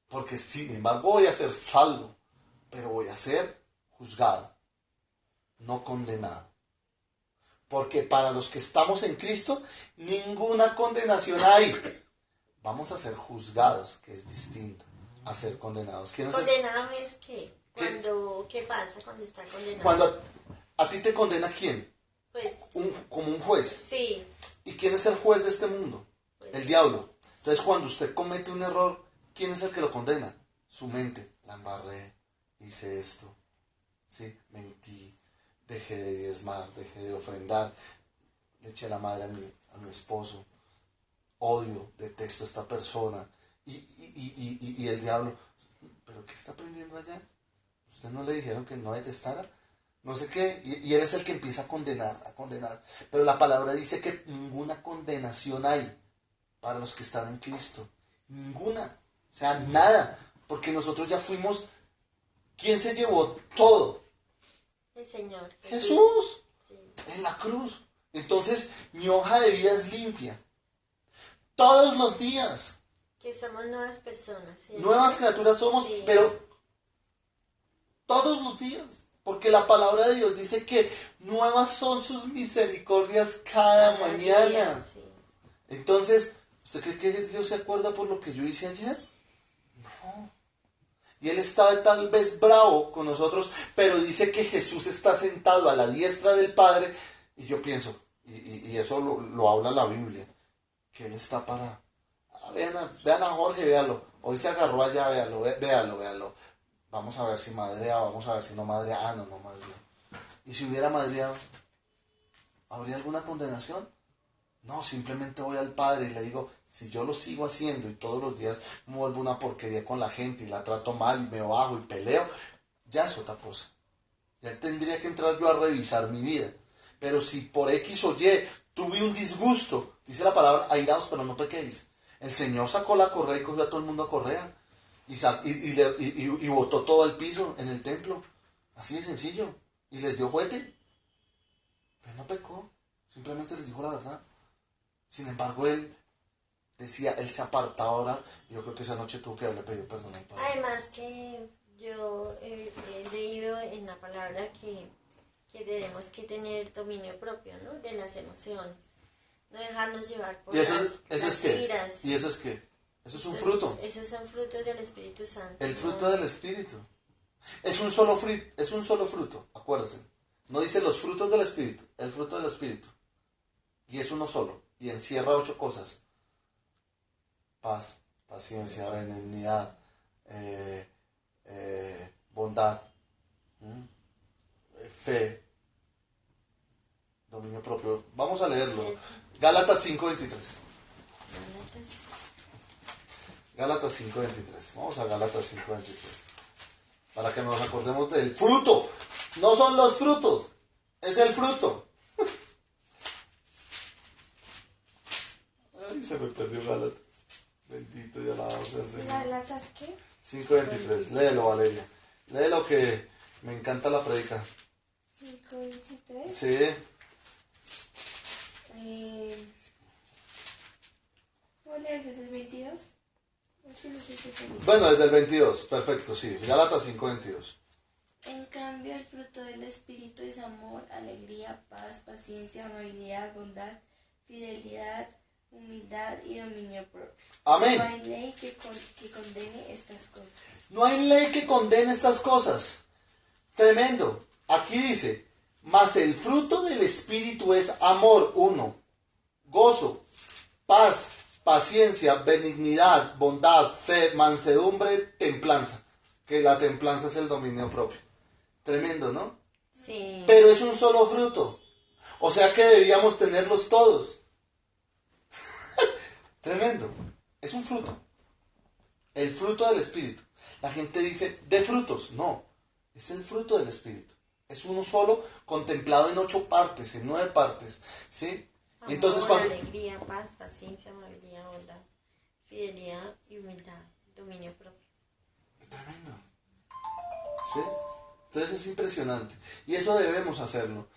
Porque sin embargo voy a ser salvo, pero voy a ser juzgado, no condenado. Porque para los que estamos en Cristo, ninguna condenación hay. Vamos a ser juzgados, que es distinto a ser condenados. ¿Condenado es qué? ¿Qué pasa cuando está condenado? Cuando a ti te condena, ¿quién? Pues, Como un juez. sí. ¿Y quién es el juez de este mundo? Pues, el diablo. Entonces cuando usted comete un error, ¿quién es el que lo condena? Su mente. La embarré, hice esto, ¿sí? Mentí, dejé de diezmar, dejé de ofrendar, le eché la madre a mi esposo, odio, detesto a esta persona. Y el diablo, ¿pero qué está aprendiendo allá? ¿Usted no le dijeron que no detestara? No sé qué, y él es el que empieza a condenar. Pero la palabra dice que ninguna condenación hay para los que están en Cristo. Ninguna. O sea, nada. Porque nosotros ya fuimos. ¿Quién se llevó todo? El Señor. Jesús. Sí. En la cruz. Entonces, mi hoja de vida es limpia. Todos los días. Que somos nuevas personas. ¿Sí? Nuevas criaturas somos, sí. Pero todos los días. Porque la palabra de Dios dice que nuevas son sus misericordias cada mañana. Día, sí. Entonces, ¿usted cree que Dios se acuerda por lo que yo hice ayer? No. Y Él está tal vez bravo con nosotros, pero dice que Jesús está sentado a la diestra del Padre. Y yo pienso, y eso lo habla la Biblia, que Él está para... vean a Jorge, véalo. Hoy se agarró allá, véalo. Vamos a ver si madrea, vamos a ver si no madrea. No madrea. ¿Y si hubiera madreado? ¿Habría alguna condenación? No, simplemente voy al Padre y le digo, si yo lo sigo haciendo y todos los días me vuelvo una porquería con la gente y la trato mal y me bajo y peleo, ya es otra cosa. Ya tendría que entrar yo a revisar mi vida. Pero si por X o Y tuve un disgusto, dice la palabra, airaos pero no pequéis. El Señor sacó la correa y cogió a todo el mundo a correa. Y botó todo al piso en el templo. Así de sencillo. Y les dio juguete. Pero no pecó. Simplemente les dijo la verdad. Sin embargo, él decía, él se apartaba a orar. Yo creo que esa noche tuvo que haberle pedido perdón al Padre. Además que yo he leído en la palabra que tenemos que tener dominio propio, ¿no? De las emociones. No dejarnos llevar por eso las es qué? iras. ¿Y eso es qué? Eso es un fruto. Esos son frutos del Espíritu Santo. El fruto del Espíritu. Es un solo fruto, acuérdense. No dice los frutos del Espíritu, el fruto del Espíritu. Y es uno solo. Y encierra 8 cosas. Paz, paciencia, benignidad, bondad, fe, dominio propio. Vamos a leerlo. Gálatas 5:23. Gálatas 5:23. Vamos a Gálatas 5:23. Para que nos acordemos del fruto. No son los frutos, es el fruto. Ay, se me perdió Gálatas. Bendito y alabado sea el Señor. ¿Gálatas qué? 5:23. Léelo, Valeria. Léelo que me encanta la predica. 5:23. Sí. ¿Puedo leer desde el 22? Bueno, desde el 22. Perfecto, sí. Gálatas 5:22. En cambio, el fruto del Espíritu es amor, alegría, paz, paciencia, amabilidad, bondad, fidelidad, humildad y dominio propio. Amén. No hay ley que condene estas cosas. No hay ley que condene estas cosas. Tremendo. Aquí dice, mas el fruto del Espíritu es amor, 1, gozo, paz, paciencia, benignidad, bondad, fe, mansedumbre, templanza. Que la templanza es el dominio propio. Tremendo, ¿no? Sí. Pero es un solo fruto. O sea que debíamos tenerlos todos. Tremendo. Es un fruto. El fruto del Espíritu. La gente dice, de frutos. No. Es el fruto del Espíritu. Es uno solo, contemplado en 8 partes, en 9 partes. ¿Sí? Amor, Entonces, cuando... alegría, paz, paciencia, amabilidad, bondad, fidelidad y humildad, dominio propio. Tremendo. ¿Sí? Entonces es impresionante. Y eso debemos hacerlo.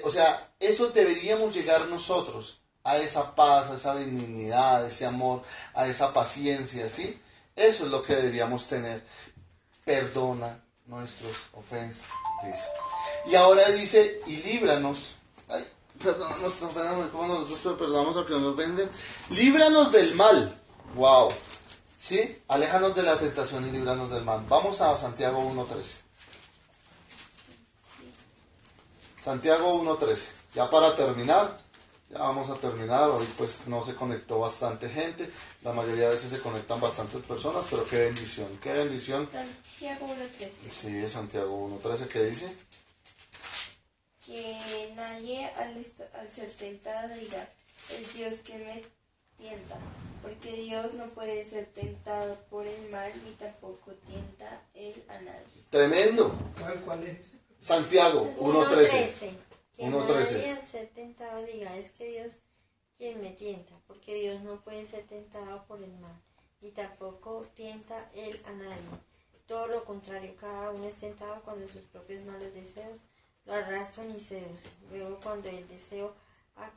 O sea, eso deberíamos llegar nosotros a esa paz, a esa benignidad, a ese amor, a esa paciencia, ¿sí? Eso es lo que deberíamos tener. Perdona nuestras ofensas, dice. Y ahora dice, y líbranos. Ay, perdona nuestras ofensas, como nosotros perdonamos a los que nos ofenden. Líbranos del mal. Wow. ¿Sí? Aléjanos de la tentación y líbranos del mal. Vamos a Santiago 1.13. Santiago 1.13. Ya para terminar, ya vamos a terminar. Hoy pues no se conectó bastante gente. La mayoría de veces se conectan bastantes personas, pero qué bendición, qué bendición. Santiago 1.13. Sí, Santiago 1.13, ¿qué dice? Que nadie al ser tentado diga, es Dios quien me tienta, porque Dios no puede ser tentado por el mal, ni tampoco tienta él a nadie. Tremendo. ¿Cuál es? Santiago 1.13. Que 1.13. nadie al ser tentado diga, es que Dios quien me tienta, porque Dios no puede ser tentado por el mal, ni tampoco tienta él a nadie. Todo lo contrario, cada uno es tentado cuando sus propios malos deseos lo arrastran y seducen. Luego cuando el deseo ha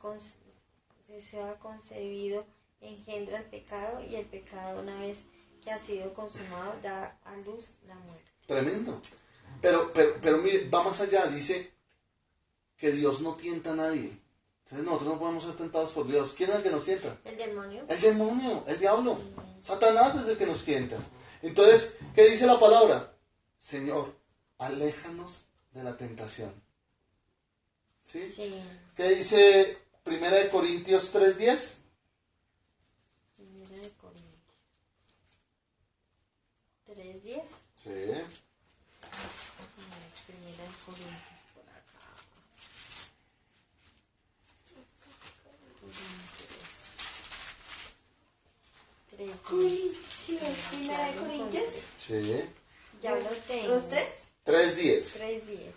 concebido engendra el pecado, y el pecado, una vez que ha sido consumado, da a luz la muerte. Tremendo. Pero mire, va más allá, dice que Dios no tienta a nadie. Entonces nosotros no podemos ser tentados por Dios. ¿Quién es el que nos tienta? ¿El demonio? El demonio, el diablo. Satanás es el que nos tienta. Entonces, ¿qué dice la palabra? Señor, aléjanos de la tentación. ¿Sí? Sí. ¿Qué dice 1 Corintios 3:10? Primera de Corintios 3:10. Sí. Primera de Corintios por acá. Corintios, primera de Corintios. Sí. Ya lo tengo. ¿2:3? 3:10. 3:10.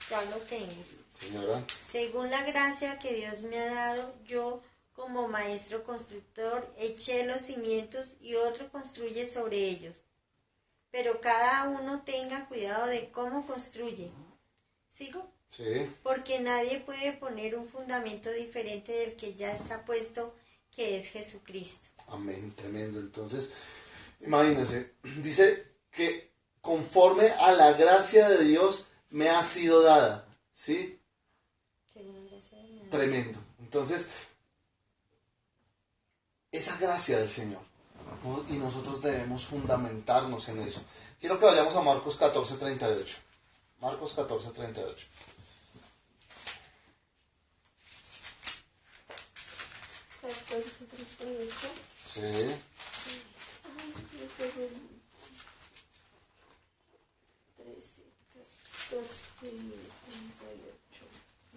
Ya lo tengo. Señora. Según la gracia que Dios me ha dado, yo como maestro constructor eché los cimientos y otro construye sobre ellos. Pero cada uno tenga cuidado de cómo construye. ¿Sigo? Sí. Porque nadie puede poner un fundamento diferente del que ya está puesto, que es Jesucristo. Amén, tremendo. Entonces, imagínense, dice que conforme a la gracia de Dios me ha sido dada, ¿sí? Según la gracia de Dios. Tremendo. Entonces, esa gracia del Señor, ¿no? Y nosotros debemos fundamentarnos en eso. Quiero que vayamos a Marcos 14:38. Marcos 14:38. Sí.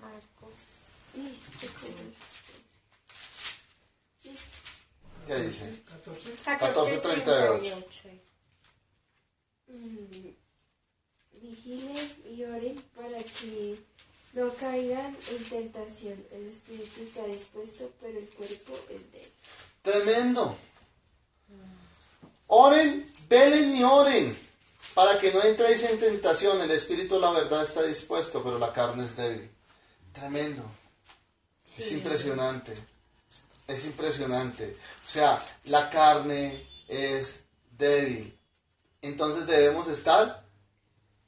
Marcos. ¿Qué dice? 14:38. Vigilen y oren para que no caigan en tentación. El espíritu está dispuesto, pero el cuerpo es débil. Tremendo. Oren, velen y oren, para que no entréis en tentación. El espíritu, la verdad, está dispuesto, pero la carne es débil. Tremendo. Sí. Es impresionante. Es impresionante. O sea, la carne es débil. Entonces debemos estar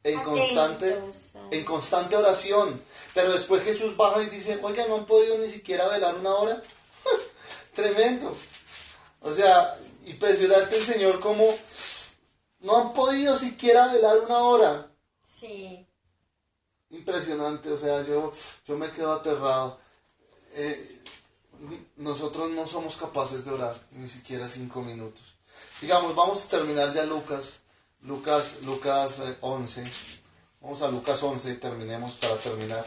en constante oración. Pero después Jesús baja y dice, oiga, ¿no han podido ni siquiera velar una hora? Tremendo. O sea, impresionante el Señor como no han podido siquiera velar una hora. Sí. Impresionante, o sea, yo me quedo aterrado. Nosotros no somos capaces de orar ni siquiera 5 minutos. Digamos, vamos a terminar ya Lucas 11. Vamos a Lucas 11 y terminemos para terminar,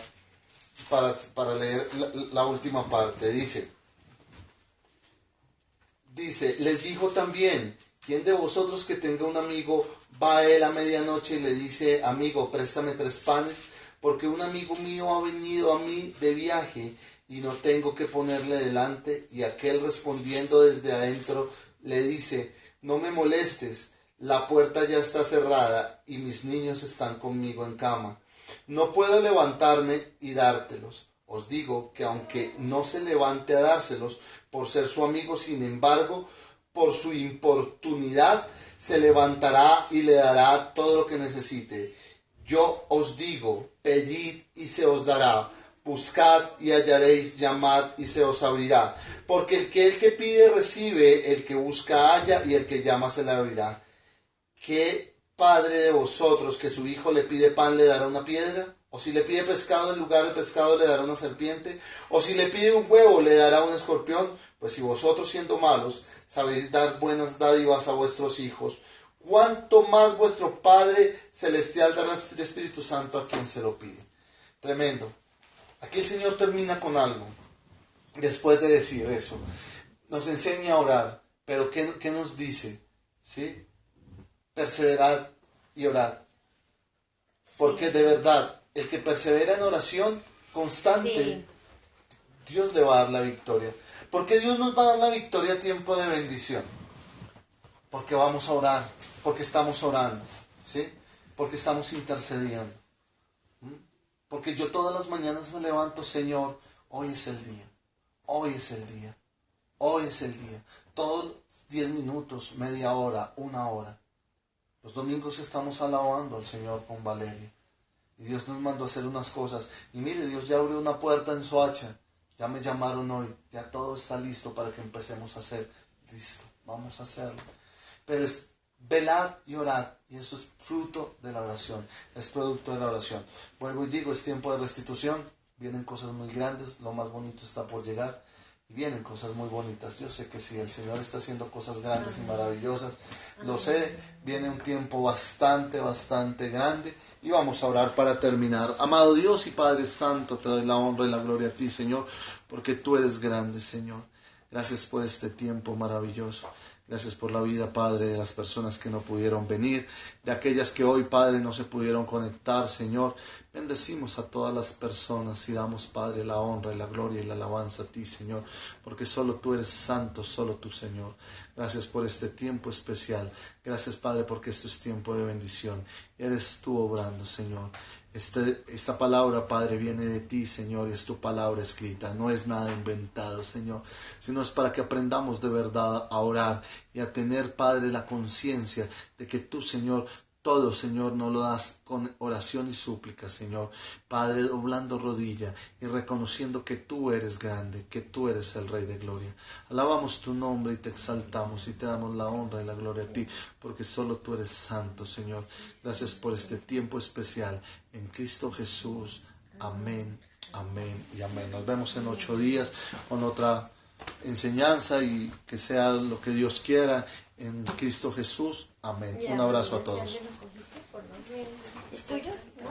para leer la última parte. Dice, les dijo también, ¿quién de vosotros que tenga un amigo va a él a medianoche y le dice, amigo, préstame 3 panes? Porque un amigo mío ha venido a mí de viaje y no tengo que ponerle delante. Y aquel respondiendo desde adentro le dice, no me molestes, La puerta ya está cerrada y mis niños están conmigo en cama. No puedo levantarme y dártelos. Os digo que aunque no se levante a dárselos por ser su amigo, sin embargo, por su importunidad, se levantará y le dará todo lo que necesite. Yo os digo, pedid y se os dará, buscad y hallaréis, llamad y se os abrirá. Porque el que pide recibe, el que busca halla y el que llama se le abrirá. ¿Qué padre de vosotros que su hijo le pide pan le dará una piedra? ¿O si le pide pescado en lugar de pescado le dará una serpiente? ¿O si le pide un huevo le dará un escorpión? Pues si vosotros siendo malos sabéis dar buenas dádivas a vuestros hijos, ¿cuánto más vuestro Padre Celestial dará el Espíritu Santo a quien se lo pide? Tremendo. Aquí el Señor termina con algo. Después de decir eso, nos enseña a orar. Pero ¿qué nos dice? ¿Sí? Perseverad y orad. Porque de verdad, el que persevera en oración constante, Dios le va a dar la victoria. ¿Por qué Dios nos va a dar la victoria a tiempo de bendición? Porque vamos a orar, porque estamos orando, ¿sí? Porque estamos intercediendo. Porque yo todas las mañanas me levanto, Señor, hoy es el día, hoy es el día, hoy es el día. Todos 10 minutos, media hora, una hora. Los domingos estamos alabando al Señor con Valeria. Y Dios nos mandó a hacer unas cosas. Y mire, Dios ya abrió una puerta en Soacha. Ya me llamaron hoy. Ya todo está listo para que empecemos a hacer. Listo, vamos a hacerlo. Pero es velar y orar. Y eso es fruto de la oración. Es producto de la oración. Vuelvo y digo, es tiempo de restitución. Vienen cosas muy grandes. Lo más bonito está por llegar. Y vienen cosas muy bonitas. Yo sé que sí, el Señor está haciendo cosas grandes y maravillosas. Lo sé, viene un tiempo bastante grande. Y vamos a orar para terminar. Amado Dios y Padre Santo, te doy la honra y la gloria a ti, Señor, porque tú eres grande, Señor. Gracias por este tiempo maravilloso. Gracias por la vida, Padre, de las personas que no pudieron venir, de aquellas que hoy, Padre, no se pudieron conectar, Señor. Bendecimos a todas las personas y damos, Padre, la honra y la gloria y la alabanza a ti, Señor, porque solo tú eres santo, solo tú, Señor. Gracias por este tiempo especial. Gracias, Padre, porque esto es tiempo de bendición. Eres tú obrando, Señor. Esta palabra, Padre, viene de ti, Señor, y es tu palabra escrita. No es nada inventado, Señor, sino es para que aprendamos de verdad a orar y a tener, Padre, la conciencia de que tú, Señor, todo, Señor, nos lo das con oración y súplica, Señor. Padre, doblando rodilla y reconociendo que tú eres grande, que tú eres el Rey de Gloria. Alabamos tu nombre y te exaltamos y te damos la honra y la gloria a ti, porque solo tú eres santo, Señor. Gracias por este tiempo especial. En Cristo Jesús. Amén, amén y amén. Nos vemos en 8 días con otra enseñanza y que sea lo que Dios quiera. En Cristo Jesús. Amén. Un abrazo a todos. ¿Es tuyo? ¿No?